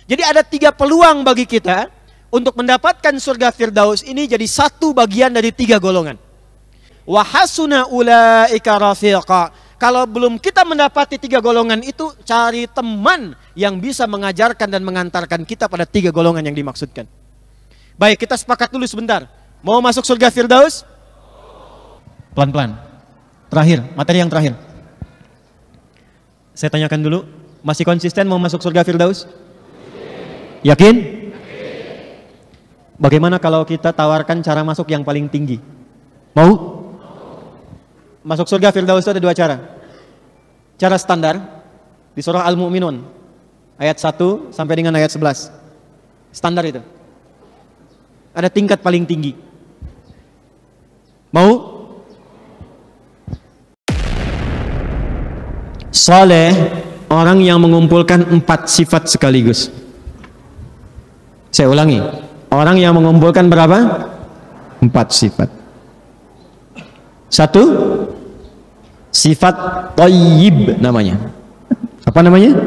Jadi ada 3 peluang bagi kita untuk mendapatkan surga Firdaus ini jadi satu bagian dari 3 golongan. Wa hasuna ulaika rafiqa. Kalau belum kita mendapati 3 golongan itu, cari teman yang bisa mengajarkan dan mengantarkan kita pada 3 golongan yang dimaksudkan. Baik, kita sepakat dulu sebentar. Mau masuk surga Firdaus? Pelan-pelan. Terakhir, materi yang terakhir. Saya tanyakan dulu, masih konsisten mau masuk surga Firdaus? Yakin? Bagaimana kalau kita tawarkan cara masuk yang paling tinggi? Mau? Masuk surga Firdaus itu ada 2 cara. Cara standar di surah Al-Mu'minun ayat 1 sampai dengan ayat 11. Standar itu. Ada tingkat paling tinggi. Mau? Saleh, orang yang mengumpulkan 4 sifat sekaligus. Saya ulangi, orang yang mengumpulkan berapa? 4 sifat. 1, sifat thayyib namanya. Apa namanya?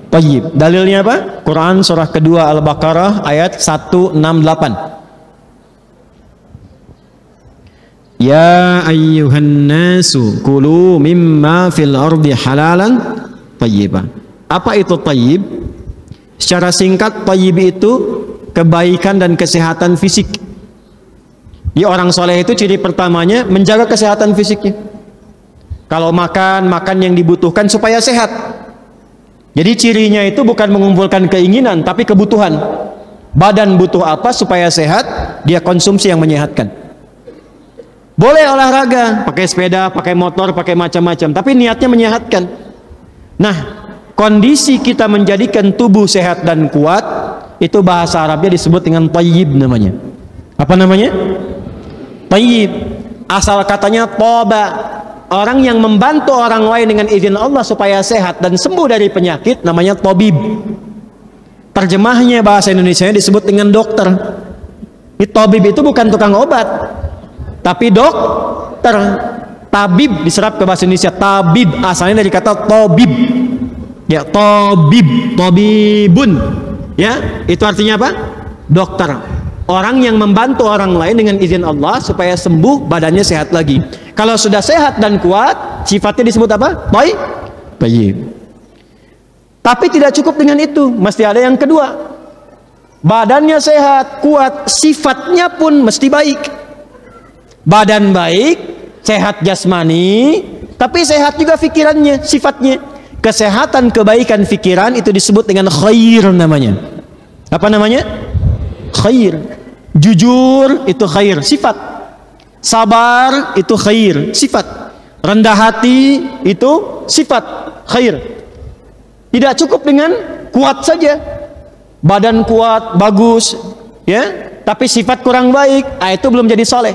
Thayyib. Dalilnya apa? Quran surah kedua Al-Baqarah ayat 168. Ya ayyuhan nasu kulu mimma fil ardi halalan thayyiban. Apa itu thayyib? Secara singkat, thayyib itu kebaikan dan kesehatan fisik. Di orang soleh itu ciri pertamanya menjaga kesehatan fisiknya. Kalau makan yang dibutuhkan supaya sehat. Jadi cirinya itu bukan mengumpulkan keinginan, tapi kebutuhan. Badan butuh apa supaya sehat, dia konsumsi yang menyehatkan. Boleh olahraga, pakai sepeda, pakai motor, pakai macam-macam, tapi niatnya menyehatkan. Nah, kondisi kita menjadikan tubuh sehat dan kuat, itu bahasa Arabnya disebut dengan thayyib namanya. Apa namanya? Thayyib. Asal katanya toba. Orang yang membantu orang lain dengan izin Allah supaya sehat dan sembuh dari penyakit namanya tabib. Terjemahnya bahasa Indonesianya disebut dengan dokter. Tabib itu bukan tukang obat, tapi dokter. Tabib diserap ke bahasa Indonesia tabib, asalnya dari kata tabib. Ya, tabib, tabibun. Ya, itu artinya apa? Dokter. Orang yang membantu orang lain dengan izin Allah supaya sembuh, badannya sehat lagi. Kalau sudah sehat dan kuat, sifatnya disebut apa? Thayyib. Tapi tidak cukup dengan itu, mesti ada yang kedua. Badannya sehat, kuat, sifatnya pun mesti baik. Badan baik, sehat jasmani, tapi sehat juga pikirannya, sifatnya. Kesehatan, kebaikan pikiran itu disebut dengan khair namanya. Apa namanya? Khair. Jujur itu khair, sifat. Sabar itu khair, sifat. Rendah hati itu sifat, khair. Tidak cukup dengan kuat saja. Badan kuat, bagus, ya, tapi sifat kurang baik, itu belum jadi soleh.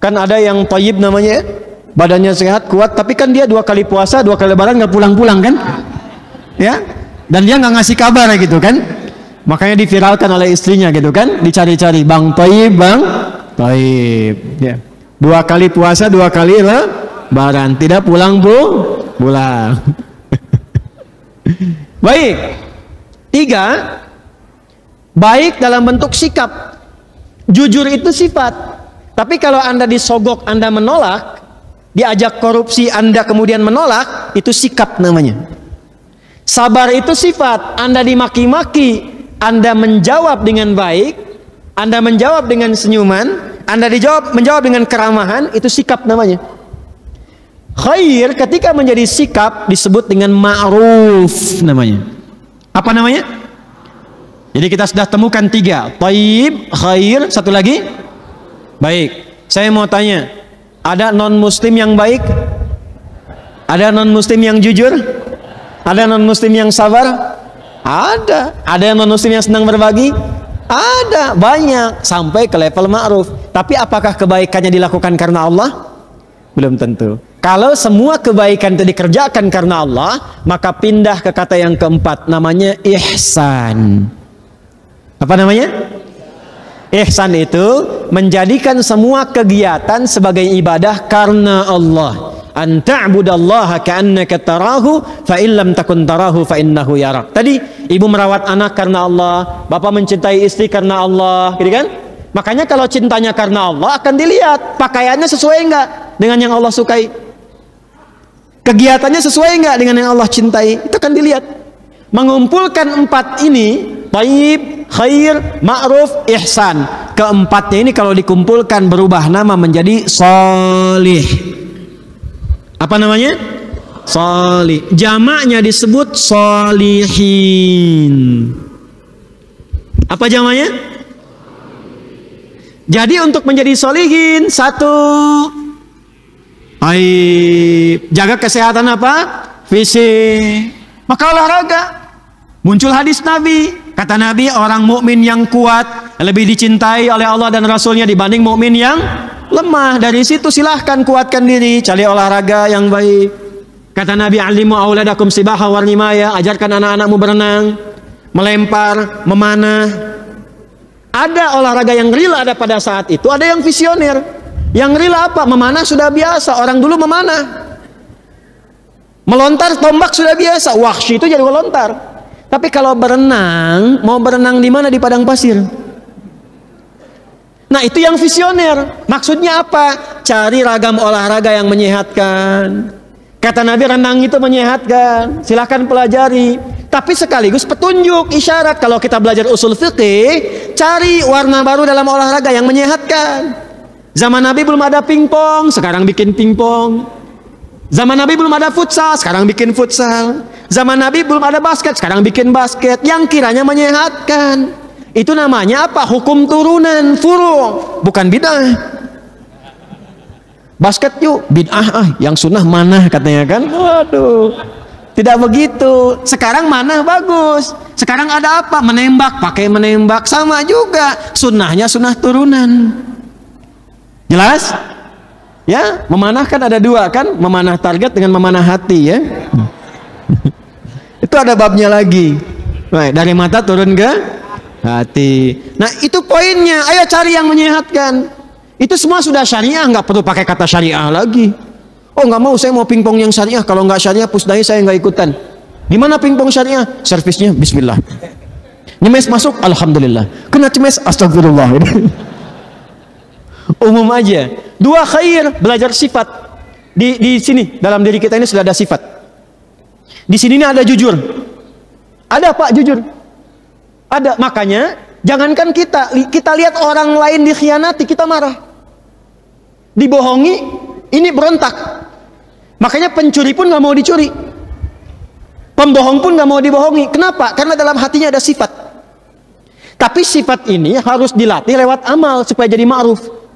Kan ada yang thayyib namanya, badannya sehat, kuat, tapi kan dia 2 kali puasa, 2 kali lebaran nggak pulang-pulang kan? Ya, dan dia nggak ngasih kabar gitu kan? Makanya diviralkan oleh istrinya gitu kan, dicari-cari, bang thayyib, bang thayyib. Ya. 2 kali puasa, 2 kali lebaran, tidak pulang pulang. Baik. 3, baik dalam bentuk sikap. Jujur itu sifat. Tapi kalau Anda disogok, Anda menolak, diajak korupsi, Anda kemudian menolak, itu sikap namanya. Sabar itu sifat. Anda dimaki-maki, Anda menjawab dengan baik, Anda menjawab dengan senyuman, Anda menjawab dengan keramahan, itu sikap namanya. Khair ketika menjadi sikap disebut dengan ma'ruf namanya. Apa namanya? Jadi kita sudah temukan 3, thayyib, khair, satu lagi baik. Saya mau tanya, ada non muslim yang baik? Ada non muslim yang jujur? Ada non muslim yang sabar? Ada. Ada yang non muslim yang senang berbagi? Ada, banyak, sampai ke level ma'ruf. Tapi apakah kebaikannya dilakukan karena Allah? Belum tentu. Kalau semua kebaikan itu dikerjakan karena Allah, maka pindah ke kata yang keempat, namanya ihsan. Apa namanya? Ihsan itu menjadikan semua kegiatan sebagai ibadah karena Allah. an ta'budallaha ka'annaka tarahu fa in lam takun tarahu fa innahu yarak. Tadi ibu merawat anak karena Allah, bapak mencintai istri karena Allah, gitu kan? Makanya kalau cintanya karena Allah akan dilihat pakaiannya sesuai enggak dengan yang Allah sukai. Kegiatannya sesuai enggak dengan yang Allah cintai, itu akan dilihat. Mengumpulkan 4 ini, thayyib, khair, ma'ruf, ihsan. Keempatnya ini kalau dikumpulkan berubah nama menjadi sholih. Apa namanya? Sholih. Jamaknya disebut sholihin. Apa jamaknya? Jadi untuk menjadi sholihin, 1, jaga kesehatan apa? Fisik. Maka olahraga. Muncul hadis Nabi. Kata Nabi, orang mukmin yang kuat lebih dicintai oleh Allah dan Rasulnya dibanding mukmin yang lemah. Dari situ silahkan kuatkan diri, cari olahraga yang baik. Kata Nabi, alimu auladakum sibaha warnimaya, ajarkan anak-anakmu berenang, melempar, memanah. Ada olahraga yang real ada pada saat itu, ada yang visioner. Yang real apa? Memanah sudah biasa, orang dulu memanah. Melontar tombak sudah biasa, Wahsy itu jadi melontar. Tapi kalau berenang, mau berenang di mana? Di padang pasir. Nah, itu yang visioner. Maksudnya apa? Cari ragam olahraga yang menyehatkan. Kata Nabi, renang itu menyehatkan. Silahkan pelajari. Tapi sekaligus petunjuk, isyarat. Kalau kita belajar usul fiqih, cari warna baru dalam olahraga yang menyehatkan. Zaman Nabi belum ada pingpong, sekarang bikin pingpong. Zaman Nabi belum ada futsal, sekarang bikin futsal. Zaman Nabi belum ada basket, sekarang bikin basket yang kiranya menyehatkan. Itu namanya apa? Hukum turunan, furu', bukan bid'ah. Basket yuk, bid'ah yang sunnah mana katanya kan? Waduh, tidak begitu. Sekarang mana bagus? Sekarang ada apa? Menembak, pakai menembak, sama juga. Sunnahnya sunnah turunan. Jelas? Ya, memanah kan ada 2 kan? Memanah target dengan memanah hati ya. Itu ada babnya lagi. Baik, dari mata turun ke hati. Nah, itu poinnya. Ayo cari yang menyehatkan. Itu semua sudah syariah, nggak perlu pakai kata syariah lagi. Oh, nggak mau, saya mau pingpong yang syariah. Kalau nggak syariah, pusdai saya nggak ikutan. Gimana pingpong syariah? Servisnya bismillah. Nyemes masuk, alhamdulillah. Kena cemes, astagfirullah. Umum aja. 2, khair, belajar sifat. Di sini dalam diri kita ini sudah ada sifat. Di sini ini ada jujur. Ada Pak jujur. Ada. Makanya jangankan kita lihat orang lain dikhianati kita marah. Dibohongi, ini berontak. Makanya pencuri pun nggak mau dicuri. Pembohong pun nggak mau dibohongi. Kenapa? Karena dalam hatinya ada sifat. Tapi sifat ini harus dilatih lewat amal supaya jadi ma'ruf.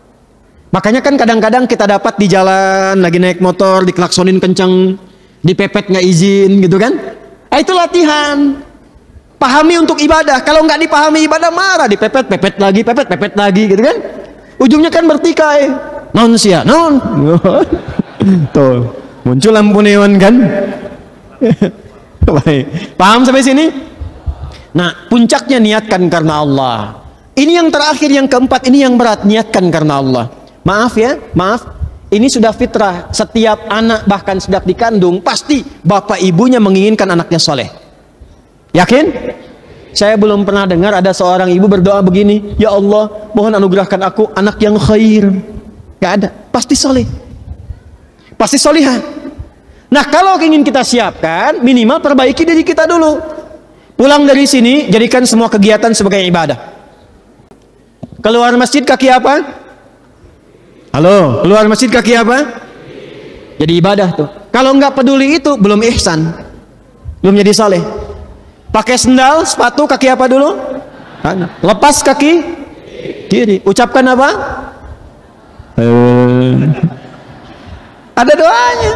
Makanya kan kadang-kadang kita dapat di jalan lagi naik motor diklaksonin kenceng, dipepet nggak izin gitu kan? Itu latihan. Pahami untuk ibadah. Kalau nggak dipahami ibadah marah, dipepet lagi gitu kan? Ujungnya kan bertikai. Non sia, non. Tuh, muncul lampu neon kan? Baik. Paham sampai sini? Nah, puncaknya niatkan karena Allah. Ini yang terakhir, yang keempat, ini yang berat, niatkan karena Allah. Maaf ya, maaf. Ini sudah fitrah. Setiap anak bahkan sedang dikandung, pasti bapak ibunya menginginkan anaknya soleh. Yakin? Saya belum pernah dengar ada seorang ibu berdoa begini, ya Allah, mohon anugerahkan aku anak yang khair. Gak ada. Pasti soleh. Pasti solihah. Nah, kalau ingin kita siapkan, minimal perbaiki diri kita dulu. Pulang dari sini, jadikan semua kegiatan sebagai ibadah. Keluar masjid kaki apa? Halo, keluar masjid kaki apa? Jadi ibadah tuh. Kalau nggak peduli itu, belum ihsan, belum jadi saleh. Pakai sendal, sepatu kaki apa dulu? Kanan. Lepas kaki kiri. Ucapkan apa? Ada doanya.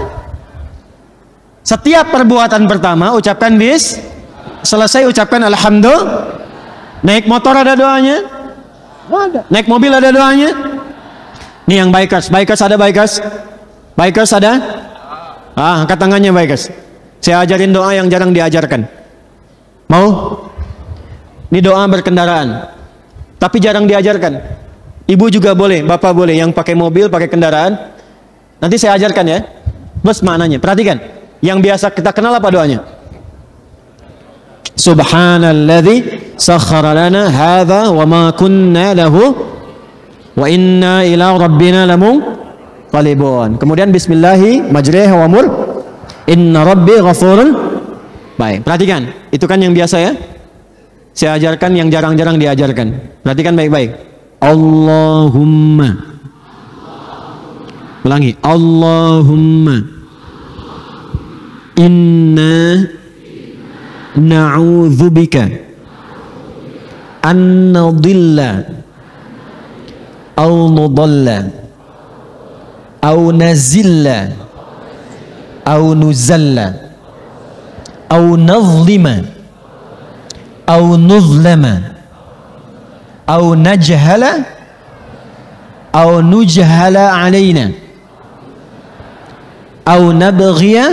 Setiap perbuatan pertama ucapkan bis. Selesai ucapkan alhamdulillah. Naik motor ada doanya? Ada. Naik mobil ada doanya? Nih yang bikers ada bikers? Bikers ada? Angkat tangannya bikers. Saya ajarin doa yang jarang diajarkan. Mau? Ini doa berkendaraan. Tapi jarang diajarkan. Ibu juga boleh, bapak boleh. Yang pakai mobil, pakai kendaraan. Nanti saya ajarkan ya. plus maknanya. Perhatikan, yang biasa kita kenal apa doanya? Subhanalladzi sakhkhara lana hadza wa ma kunna lahu wa inna ila rabbina lamunqalibun. Kemudian bismillahi majriha wa mur inna rabbi ghafurun. Baik, perhatikan, itu kan yang biasa ya. Saya ajarkan yang jarang-jarang diajarkan. Perhatikan baik-baik. Allahumma. Ulangi. Allahumma inna na'udzubika an nadilla aw nudalla aw nazilla aw nuzalla aw nazlima aw nuzlama aw najhala aw nujhala alaina aw nabghiya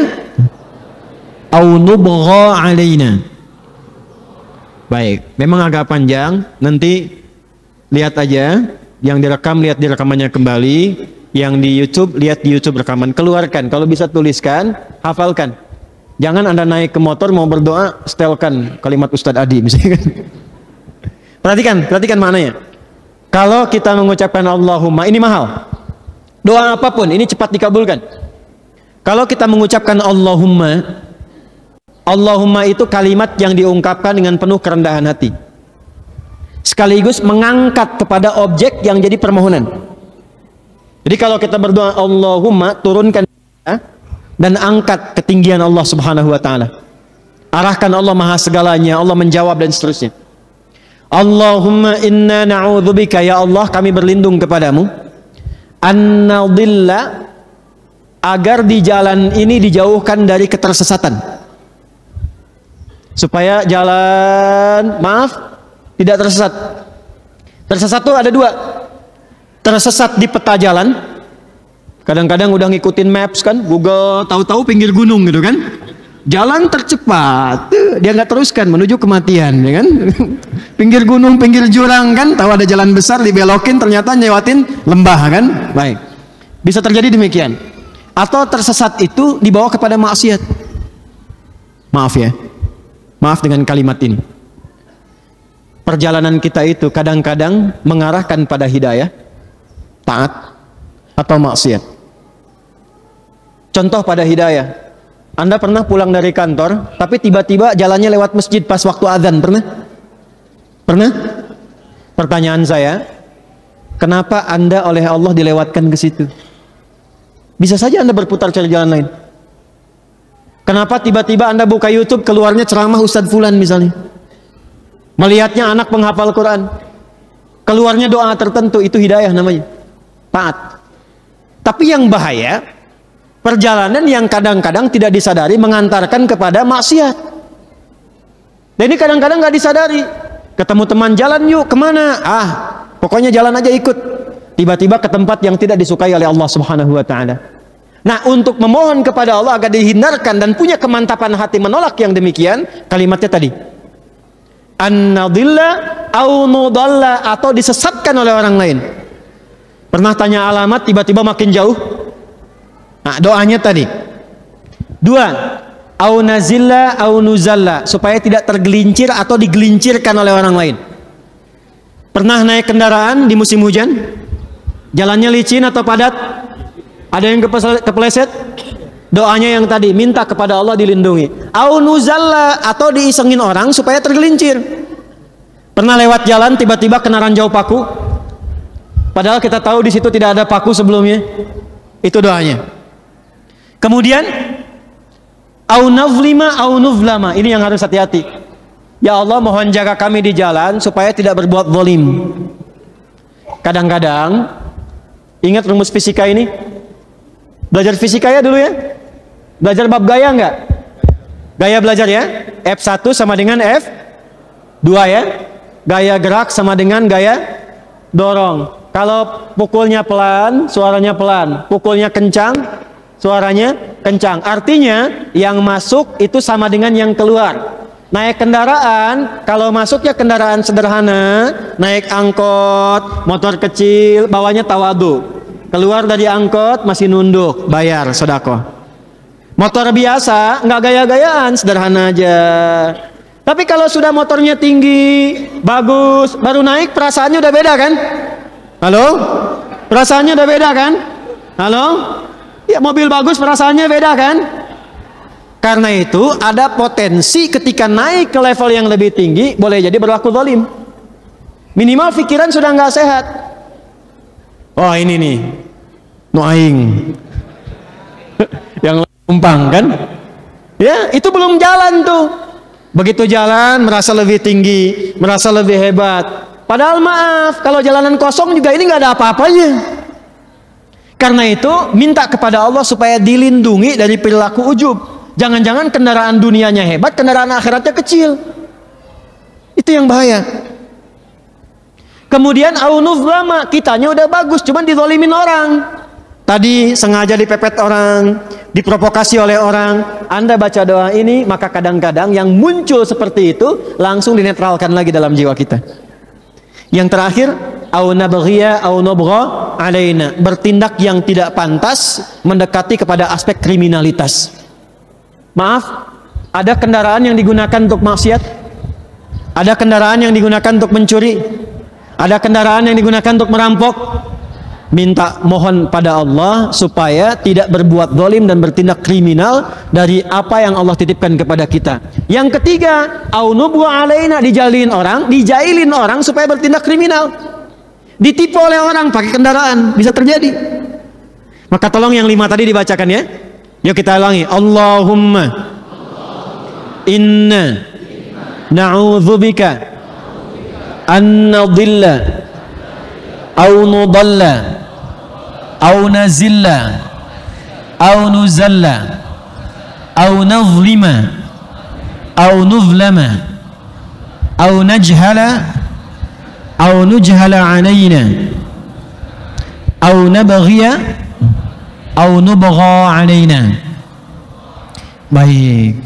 aw nubgha alaina. Baik, memang agak panjang, nanti lihat aja, yang direkam lihat di rekamannya kembali, yang di YouTube lihat di YouTube rekaman, keluarkan, kalau bisa tuliskan, hafalkan. Jangan Anda naik ke motor mau berdoa, setelkan kalimat Ustadz Adi misalnya. Perhatikan maknanya. Kalau kita mengucapkan Allahumma, ini mahal. Doa apapun ini cepat dikabulkan. Kalau kita mengucapkan Allahumma, Allahumma itu kalimat yang diungkapkan dengan penuh kerendahan hati, sekaligus mengangkat kepada objek yang jadi permohonan. Jadi kalau kita berdoa Allahumma, turunkan dan angkat ketinggian Allah Subhanahu wa taala. Arahkan Allah Maha segalanya, Allah menjawab dan seterusnya. Allahumma inna na'udzubika, ya Allah kami berlindung kepadamu, an-nadilla, agar di jalan ini dijauhkan dari ketersesatan. Supaya jalan, tidak tersesat. Tersesat itu ada dua. Tersesat di peta jalan. Kadang-kadang udah ngikutin maps kan, Google, tahu-tahu pinggir gunung gitu kan. Jalan tercepat, dia nggak teruskan menuju kematian, ya kan? Pinggir gunung, pinggir jurang kan, tahu ada jalan besar dibelokin, ternyata nyewatin lembah kan. Baik, bisa terjadi demikian. Atau tersesat itu dibawa kepada maksiat. Maaf ya. Maaf dengan kalimat ini. Perjalanan kita itu kadang-kadang mengarahkan pada hidayah, taat, atau maksiat. Contoh pada hidayah. Anda pernah pulang dari kantor, tapi tiba-tiba jalannya lewat masjid pas waktu azan, pernah? Pernah? Pertanyaan saya, kenapa Anda oleh Allah dilewatkan ke situ? Bisa saja Anda berputar cari jalan lain. Kenapa tiba-tiba Anda buka YouTube, keluarnya ceramah Ustadz Fulan misalnya, melihatnya anak penghafal Quran, keluarnya doa tertentu, itu hidayah namanya, taat. Tapi yang bahaya, perjalanan yang kadang-kadang tidak disadari mengantarkan kepada maksiat. Dan ini kadang-kadang nggak disadari. Ketemu teman, jalan yuk, kemana? Pokoknya jalan aja ikut. Tiba-tiba ke tempat yang tidak disukai oleh Allah Subhanahu wa ta'ala. Nah, untuk memohon kepada Allah agar dihindarkan dan punya kemantapan hati menolak yang demikian, kalimatnya tadi, an-nadilla au nudalla, atau disesatkan oleh orang lain. Pernah tanya alamat, tiba-tiba makin jauh. Nah, doanya tadi. Dua, au nazilla au nuzalla, supaya tidak tergelincir atau digelincirkan oleh orang lain. Pernah naik kendaraan di musim hujan, jalannya licin atau padat? Ada yang kepleset? Doanya yang tadi, minta kepada Allah dilindungi. Au nuzalla, atau diisengin orang supaya tergelincir. Pernah lewat jalan tiba-tiba kena ranjau paku, padahal kita tahu di situ tidak ada paku sebelumnya. Itu doanya. Kemudian au nazlima au nuzlama, ini yang harus hati-hati. Ya Allah, mohon jaga kami di jalan supaya tidak berbuat zalim. Kadang-kadang, ingat rumus fisika ini? Belajar fisika ya dulu ya? Belajar bab gaya enggak? Gaya belajar ya? F1 sama dengan F2 ya? Gaya gerak sama dengan gaya dorong. Kalau pukulnya pelan, suaranya pelan. Pukulnya kencang, suaranya kencang. Artinya yang masuk itu sama dengan yang keluar. Naik kendaraan, kalau masuknya kendaraan sederhana, naik angkot, motor kecil, bawanya tawadu. Keluar dari angkot masih nunduk, bayar sedekah. Motor biasa, nggak gaya-gayaan, sederhana aja. Tapi kalau sudah motornya tinggi, bagus, baru naik perasaannya udah beda kan? Halo? Perasaannya udah beda kan? Halo? Ya mobil bagus perasaannya beda kan? Karena itu ada potensi ketika naik ke level yang lebih tinggi, boleh jadi berlaku zalim. Minimal pikiran sudah nggak sehat. Oh ini nih, nu aing. Yang numpang kan? Ya, itu belum jalan tuh. Begitu jalan merasa lebih tinggi, merasa lebih hebat. Padahal maaf, kalau jalanan kosong juga ini nggak ada apa-apanya. Karena itu minta kepada Allah supaya dilindungi dari perilaku ujub. Jangan-jangan kendaraan dunianya hebat, kendaraan akhiratnya kecil. Itu yang bahaya. Kemudian aunuzlama, kitanya udah bagus, cuman dizalimin orang. Tadi sengaja dipepet orang, diprovokasi oleh orang. Anda baca doa ini, maka kadang-kadang yang muncul seperti itu langsung dinetralkan lagi dalam jiwa kita. Yang terakhir, au nabghiya au nubgha alaina, bertindak yang tidak pantas mendekati kepada aspek kriminalitas. Maaf, ada kendaraan yang digunakan untuk maksiat, ada kendaraan yang digunakan untuk mencuri, ada kendaraan yang digunakan untuk merampok. Minta mohon pada Allah supaya tidak berbuat zalim dan bertindak kriminal dari apa yang Allah titipkan kepada kita. Yang ketiga, au nubgha alaina, dijailin orang supaya bertindak kriminal. Ditipu oleh orang pakai kendaraan, bisa terjadi. Maka tolong yang 5 tadi dibacakan ya. Yuk kita ulangi. Allahumma inna na'udzubika an nadilla au nudalla au nazilla au nuzalla au nazlima au nuzlama au najhala au nujhala alaina au nabghiya au nubgha alaina. Baik,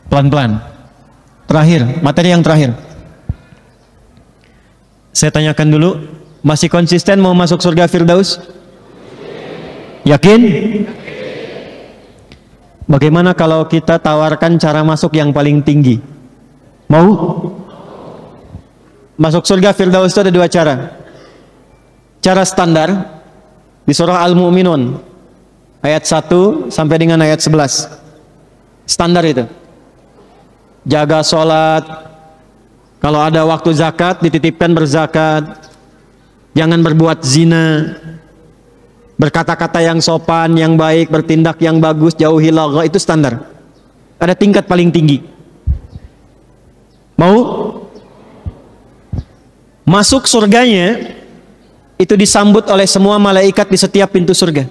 pelan-pelan. Terakhir, materi yang terakhir. Saya tanyakan dulu, masih konsisten mau masuk surga Firdaus? Yakin? Bagaimana kalau kita tawarkan cara masuk yang paling tinggi? Mau? Masuk surga Firdaus itu ada 2 cara. Cara standar di surah Al-Mu'minun ayat 1 sampai dengan ayat 11. Standar itu. Jaga sholat, kalau ada waktu zakat dititipkan berzakat, jangan berbuat zina, berkata-kata yang sopan, yang baik, bertindak yang bagus, jauhi lagha, itu standar. Ada tingkat paling tinggi. Mau? Masuk surganya itu disambut oleh semua malaikat di setiap pintu surga.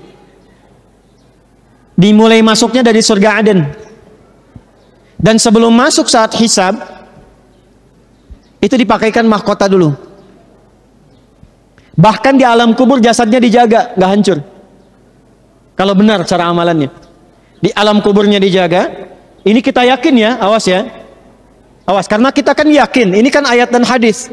Dimulai masuknya dari surga Aden. Dan sebelum masuk saat hisab, itu dipakaikan mahkota dulu. Bahkan di alam kubur jasadnya dijaga, nggak hancur. Kalau benar cara amalannya, di alam kuburnya dijaga. Ini kita yakin ya, awas ya, awas, karena kita kan yakin. Ini kan ayat dan hadis.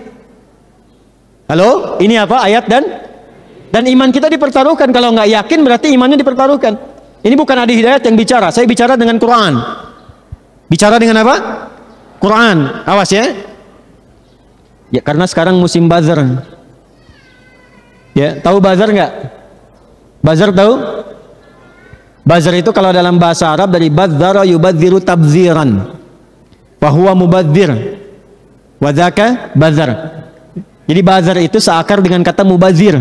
Halo, ini apa? Ayat dan iman kita dipertaruhkan. Kalau nggak yakin berarti imannya dipertaruhkan. Ini bukan Adi Hidayat yang bicara. Saya bicara dengan Quran. Bicara dengan apa? Quran. Awas ya. Ya karena sekarang musim bazar. Ya, tahu bazar nggak? Bazar tahu? Bazar itu kalau dalam bahasa Arab dari badzara yubadziru tabziran. Wa huwa mubadzir. Wa dzaka bazar. Jadi bazar itu seakar dengan kata mubadzir.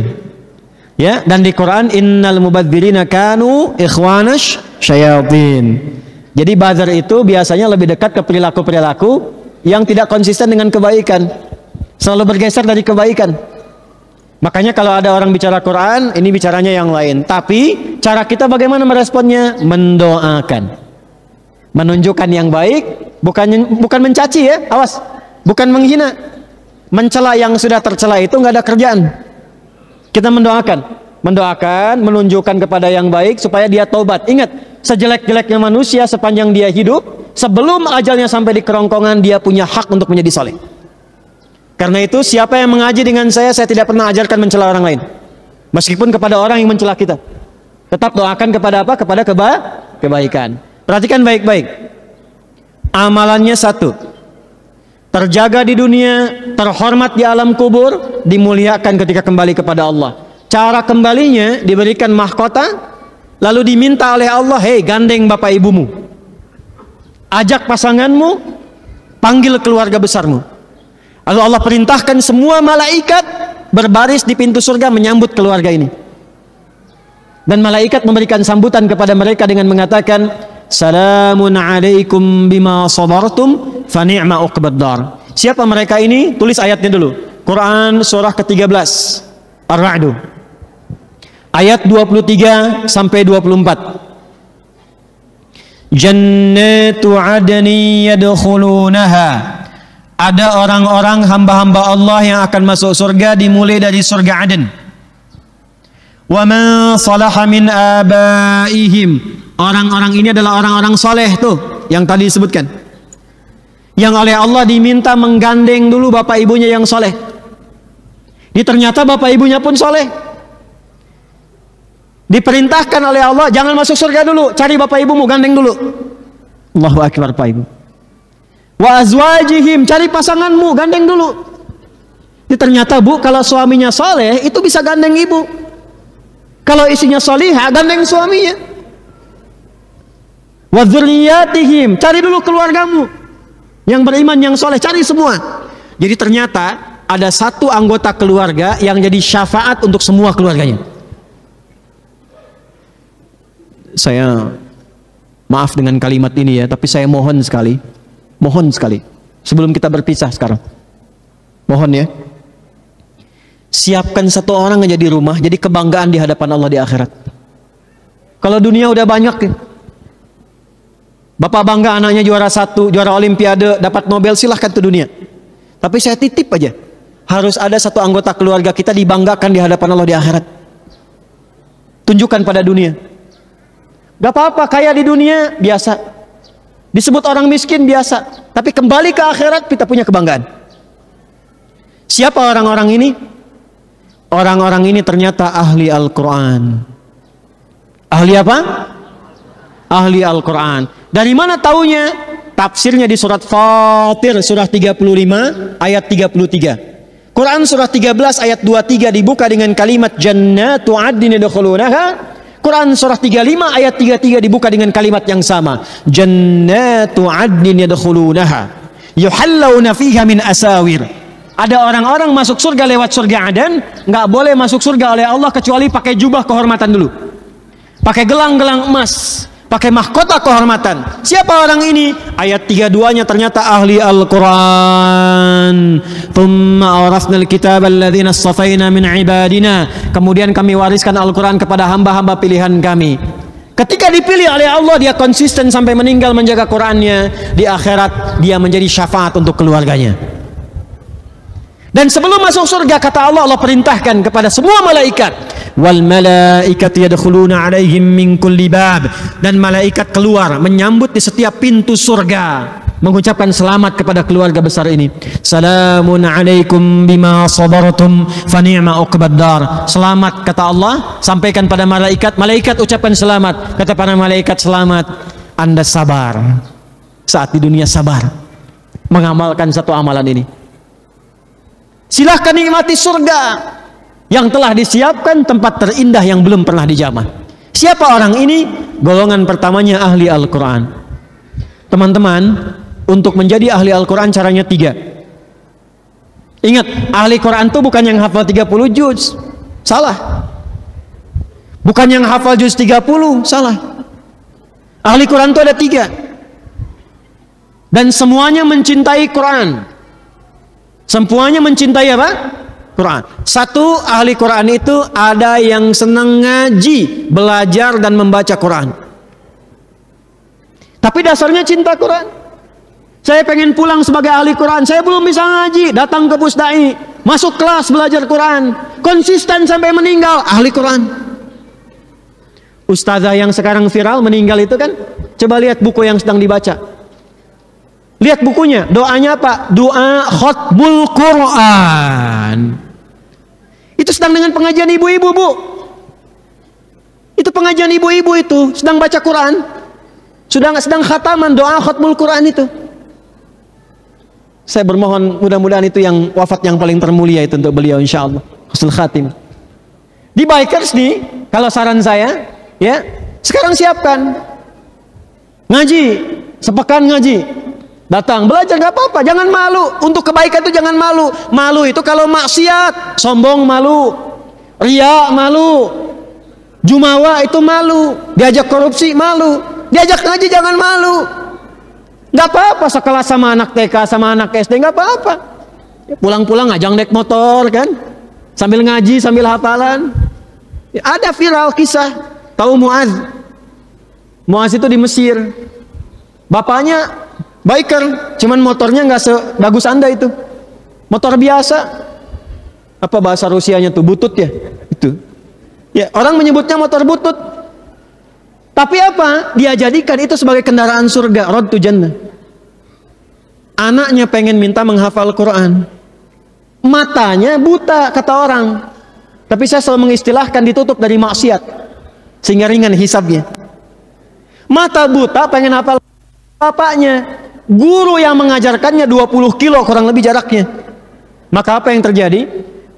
Ya, dan di Quran innal mubadzirina kanu ikhwanash syayatin. Jadi bazar itu biasanya lebih dekat ke perilaku-perilaku yang tidak konsisten dengan kebaikan. Selalu bergeser dari kebaikan. Makanya kalau ada orang bicara Quran, ini bicaranya yang lain. Tapi cara kita bagaimana meresponnya? Mendoakan. Menunjukkan yang baik, bukan mencaci ya, awas. Bukan menghina. Mencela yang sudah tercela itu nggak ada kerjaan. Kita mendoakan, menunjukkan kepada yang baik supaya dia taubat. Ingat, sejelek-jeleknya manusia sepanjang dia hidup, sebelum ajalnya sampai di kerongkongan dia punya hak untuk menjadi soleh. Karena itu siapa yang mengaji dengan saya tidak pernah ajarkan mencela orang lain. Meskipun kepada orang yang mencela kita. Tetap doakan kepada apa? Kepada kebaikan. Perhatikan baik-baik. Amalannya satu, terjaga di dunia, terhormat di alam kubur, dimuliakan ketika kembali kepada Allah. Cara kembalinya diberikan mahkota, lalu diminta oleh Allah, hei gandeng bapak ibumu, ajak pasanganmu, panggil keluarga besarmu. Lalu Allah perintahkan semua malaikat berbaris di pintu surga menyambut keluarga ini. Dan malaikat memberikan sambutan kepada mereka dengan mengatakan, Salamun alaikum bima sabartum fa ni'ma uqbaddar. Siapa mereka ini? Tulis ayatnya dulu. Quran surah ke-13 Ar-Ra'd ayat 23 sampai 24. Jannatu adni yadkhulunaha. Ada orang-orang hamba-hamba Allah yang akan masuk surga dimulai dari surga Aden. Wa man salaha min abaihim. Orang-orang ini adalah orang-orang soleh tuh yang tadi disebutkan, yang oleh Allah diminta menggandeng dulu bapak ibunya yang soleh. Ini ternyata bapak ibunya pun soleh. Diperintahkan oleh Allah, jangan masuk surga dulu, cari bapak ibumu, gandeng dulu. Allahu akbar, Pak Ibu. Wa azwajihim, cari pasanganmu, gandeng dulu. Ini ternyata Bu, kalau suaminya soleh itu bisa gandeng ibu. Kalau isinya solihah, gandeng suaminya. Wa dzurriyyatihim, cari dulu keluargamu yang beriman, yang soleh, cari semua. Jadi ternyata ada satu anggota keluarga yang jadi syafaat untuk semua keluarganya. Saya maaf dengan kalimat ini ya, tapi saya mohon sekali sebelum kita berpisah sekarang, mohon ya, siapkan satu orang aja di rumah jadi kebanggaan di hadapan Allah di akhirat. Kalau dunia udah banyak ya, bapak bangga anaknya juara 1, juara olimpiade, dapat Nobel, silahkan ke dunia. Tapi saya titip aja, harus ada satu anggota keluarga kita dibanggakan di hadapan Allah di akhirat. Tunjukkan pada dunia. Gak apa-apa kaya di dunia, biasa. Disebut orang miskin, biasa. Tapi kembali ke akhirat, kita punya kebanggaan. Siapa orang-orang ini? Orang-orang ini ternyata ahli Al-Quran. Ahli apa? Ahli Al-Quran. Dari mana taunya? Tafsirnya di surat Fatir surah 35 ayat 33. Quran surah 13 ayat 23 dibuka dengan kalimat jannatu adnin yadkhulunaha. Quran surah 35 ayat 33 dibuka dengan kalimat yang sama. Jannatu adnin yadkhulunaha yuhallawna fiha min asawir. Ada orang-orang masuk surga lewat surga Aden, nggak boleh masuk surga oleh Allah kecuali pakai jubah kehormatan dulu, pakai gelang-gelang emas, pakai mahkota kehormatan. Siapa orang ini? Ayat 32-nya ternyata ahli Al-Quran. Thumma awrasnal kitab alladzina astafaina min ibadina. Kemudian kami wariskan Al-Quran kepada hamba-hamba pilihan kami. Ketika dipilih oleh Allah, dia konsisten sampai meninggal menjaga Qurannya. Di akhirat dia menjadi syafaat untuk keluarganya. Dan sebelum masuk surga, kata Allah, Allah perintahkan kepada semua malaikat, wal malaikatu yadkhuluna alaihim min kulli bab. Dan malaikat keluar menyambut di setiap pintu surga, mengucapkan selamat kepada keluarga besar ini. Salamun alaikum bima sabartum fa ni'ma uqbaddar. Selamat, kata Allah, sampaikan pada malaikat. Malaikat ucapkan selamat, kata para malaikat, selamat, Anda sabar saat di dunia, sabar mengamalkan satu amalan ini. Silahkan nikmati surga yang telah disiapkan, tempat terindah yang belum pernah dijamah. Siapa orang ini? Golongan pertamanya ahli Al-Quran. Teman-teman, untuk menjadi ahli Al-Quran caranya 3. Ingat, ahli Quran itu bukan yang hafal 30 juz, salah. Bukan yang hafal juz 30, salah. Ahli Quran itu ada 3. Dan semuanya mencintai Quran. Semuanya mencintai apa? Quran. Satu, ahli Quran itu ada yang senang ngaji, belajar dan membaca Quran. Tapi dasarnya cinta Quran. Saya pengen pulang sebagai ahli Quran, saya belum bisa ngaji, datang ke Pusdai, masuk kelas belajar Quran, konsisten sampai meninggal, ahli Quran. Ustazah yang sekarang viral meninggal itu kan, coba lihat buku yang sedang dibaca. Lihat bukunya, doanya apa? Doa khutbul Quran. Itu sedang dengan pengajian ibu-ibu, Bu. Itu pengajian ibu-ibu itu, sedang baca Quran. sedang khataman doa khatmul Quran itu. Saya bermohon mudah-mudahan itu yang wafat yang paling termulia itu untuk beliau insyaallah. Husnul khatim. Di Bikers nih, kalau saran saya, ya, sekarang siapkan ngaji, sepekan ngaji. Datang, belajar nggak apa-apa, jangan malu. Untuk kebaikan itu jangan malu. Malu itu kalau maksiat, sombong malu, riya malu, jumawa itu malu, diajak korupsi malu, diajak ngaji jangan malu. Nggak apa-apa sekelas sama anak TK sama anak SD, nggak apa-apa. Pulang-pulang ngajak naik motor kan, sambil ngaji sambil hafalan. Ada viral kisah, tahu Muaz? Muaz itu di Mesir. Bapaknya biker, cuman motornya nggak sebagus Anda itu. Motor biasa. Apa bahasa Rusianya tuh? Butut ya? Itu. Ya, orang menyebutnya motor butut. Tapi apa? Dia jadikan itu sebagai kendaraan surga, road to jannah. Anaknya pengen minta menghafal Quran. Matanya buta, kata orang. Tapi saya selalu mengistilahkan ditutup dari maksiat, sehingga ringan hisabnya. Mata buta pengen hafal bapaknya. Guru yang mengajarkannya 20 kilo kurang lebih jaraknya. Maka apa yang terjadi?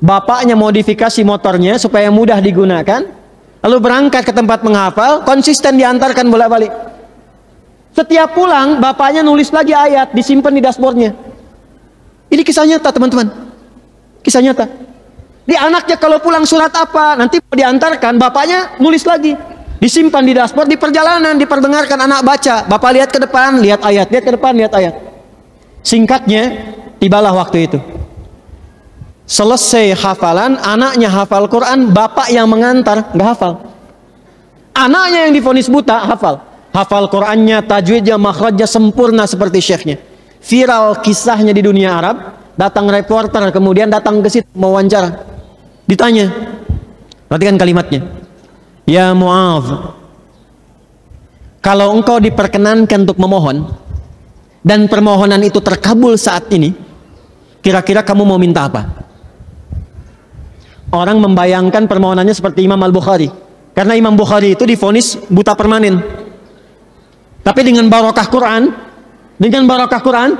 Bapaknya modifikasi motornya supaya mudah digunakan, lalu berangkat ke tempat menghafal, konsisten diantarkan bolak-balik. Setiap pulang, bapaknya nulis lagi ayat, disimpan di dashboardnya. Ini kisah nyata teman-teman. Kisah nyata. Di anaknya kalau pulang surat apa, nanti diantarkan, bapaknya nulis lagi. Disimpan di dashboard, di perjalanan, diperdengarkan anak baca. Bapak lihat ke depan, lihat ayat, lihat ke depan, lihat ayat. Singkatnya, tibalah waktu itu. Selesai hafalan, anaknya hafal Quran, bapak yang mengantar, nggak hafal. Anaknya yang divonis buta, hafal. Hafal Qurannya, tajwidnya, makhrajnya sempurna seperti syekhnya. Viral kisahnya di dunia Arab, datang reporter, kemudian datang ke situ, mewawancara. Ditanya, perhatikan kalimatnya. Ya Mu'adz, kalau engkau diperkenankan untuk memohon dan permohonan itu terkabul saat ini, kira-kira kamu mau minta apa? Orang membayangkan permohonannya seperti Imam Al-Bukhari, karena Imam Bukhari itu divonis buta permanen. Tapi dengan barokah Quran,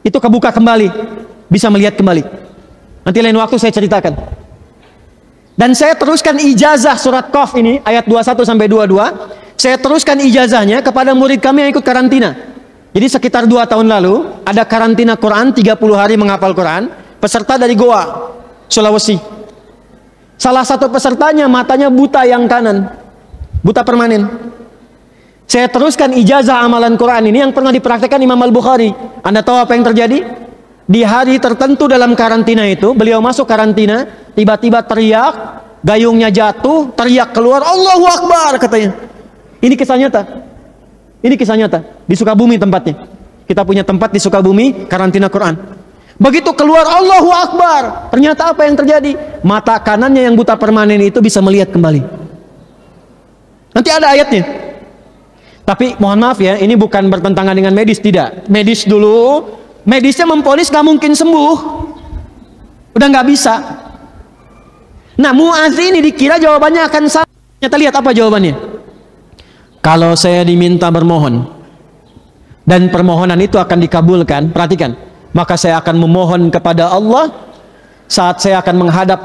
itu kebuka kembali, bisa melihat kembali. Nanti lain waktu saya ceritakan. Dan saya teruskan ijazah surat Qaf ini, ayat 21 sampai 22. Saya teruskan ijazahnya kepada murid kami yang ikut karantina. Jadi sekitar 2 tahun lalu, ada karantina Quran, 30 hari menghafal Quran, peserta dari Goa, Sulawesi. Salah satu pesertanya matanya buta yang kanan, buta permanen. Saya teruskan ijazah amalan Quran ini yang pernah dipraktekkan Imam Al-Bukhari. Anda tahu apa yang terjadi? Di hari tertentu dalam karantina itu, beliau masuk karantina, tiba-tiba teriak, gayungnya jatuh, teriak keluar, Allahu Akbar katanya. Ini kisah nyata. Ini kisah nyata. Di Sukabumi tempatnya. Kita punya tempat di Sukabumi, karantina Quran. Begitu keluar Allahu Akbar, ternyata apa yang terjadi? Mata kanannya yang buta permanen itu bisa melihat kembali. Nanti ada ayatnya. Tapi mohon maaf ya, ini bukan bertentangan dengan medis, tidak. Medis dulu, medisnya memponis gak mungkin sembuh, udah gak bisa. Nah, Mu'adz ini dikira jawabannya akan sama. Ternyata lihat apa jawabannya. Kalau saya diminta bermohon dan permohonan itu akan dikabulkan, perhatikan, maka saya akan memohon kepada Allah saat saya akan menghadap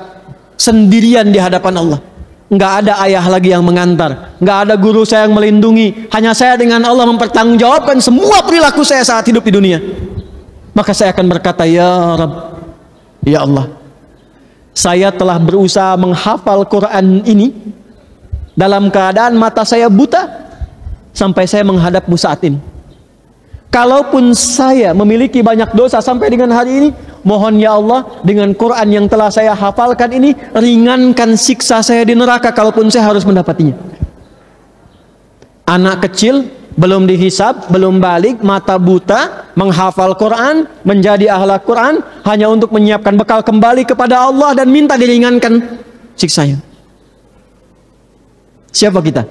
sendirian di hadapan Allah. Nggak ada ayah lagi yang mengantar, nggak ada guru saya yang melindungi, hanya saya dengan Allah mempertanggungjawabkan semua perilaku saya saat hidup di dunia. Maka saya akan berkata, ya Rabb, ya Allah, saya telah berusaha menghafal Quran ini dalam keadaan mata saya buta sampai saya menghadapmu saat ini. Kalaupun saya memiliki banyak dosa sampai dengan hari ini, mohon ya Allah, dengan Quran yang telah saya hafalkan ini, ringankan siksa saya di neraka kalaupun saya harus mendapatinya. Anak kecil, belum dihisab, belum balik, mata buta, menghafal Quran, menjadi ahli Quran, hanya untuk menyiapkan bekal kembali kepada Allah dan minta diringankan siksanya. Siapa kita?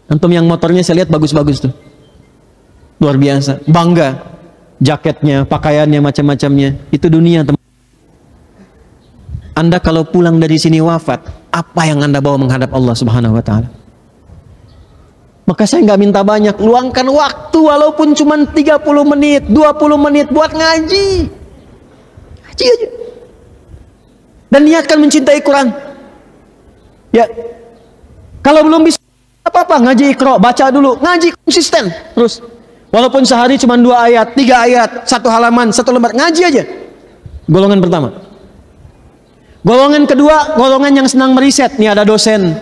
Antum yang motornya saya lihat bagus-bagus tuh. Luar biasa, bangga, jaketnya, pakaiannya, macam-macamnya. Itu dunia, teman. Anda kalau pulang dari sini wafat, apa yang Anda bawa menghadap Allah Subhanahu wa Ta'ala? Maka saya nggak minta banyak, luangkan waktu walaupun cuma 30 menit, 20 menit buat ngaji. Ngaji aja. Dan niatkan mencintai Quran. Ya. Kalau belum bisa apa-apa, ngaji Iqra, baca dulu, ngaji konsisten terus. Walaupun sehari cuma 2 ayat, 3 ayat, 1 halaman, 1 lembar, ngaji aja. Golongan pertama. Golongan kedua, golongan yang senang meriset. Nih ada dosen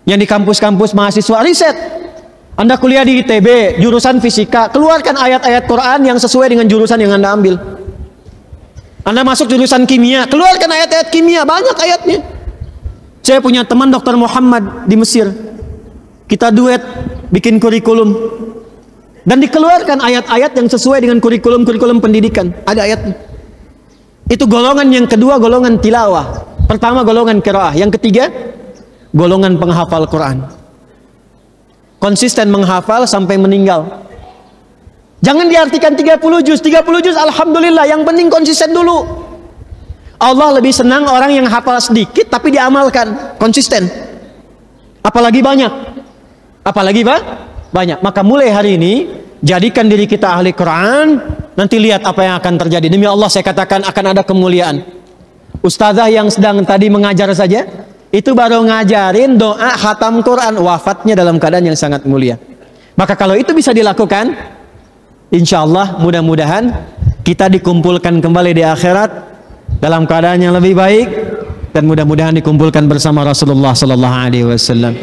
yang di kampus-kampus mahasiswa riset. Anda kuliah di ITB, jurusan fisika, keluarkan ayat-ayat Quran yang sesuai dengan jurusan yang Anda ambil. Anda masuk jurusan kimia, keluarkan ayat-ayat kimia, banyak ayatnya. Saya punya teman Dr. Muhammad di Mesir. Kita duet bikin kurikulum. Dan dikeluarkan ayat-ayat yang sesuai dengan kurikulum pendidikan. Ada ayatnya. Itu golongan yang kedua, golongan tilawah. Pertama golongan qiraah, yang ketiga golongan penghafal Quran. Konsisten menghafal sampai meninggal. Jangan diartikan 30 juz alhamdulillah, yang penting konsisten dulu. Allah lebih senang orang yang hafal sedikit tapi diamalkan, konsisten. Apalagi banyak. Apalagi banyak. Maka mulai hari ini jadikan diri kita ahli Quran. Nanti lihat apa yang akan terjadi. Demi Allah saya katakan akan ada kemuliaan. Ustazah yang sedang tadi mengajar saja, itu baru ngajarin doa khatam Quran, wafatnya dalam keadaan yang sangat mulia. Maka kalau itu bisa dilakukan, insya Allah mudah-mudahan kita dikumpulkan kembali di akhirat dalam keadaan yang lebih baik, dan mudah-mudahan dikumpulkan bersama Rasulullah sallallahu alaihi wasallam.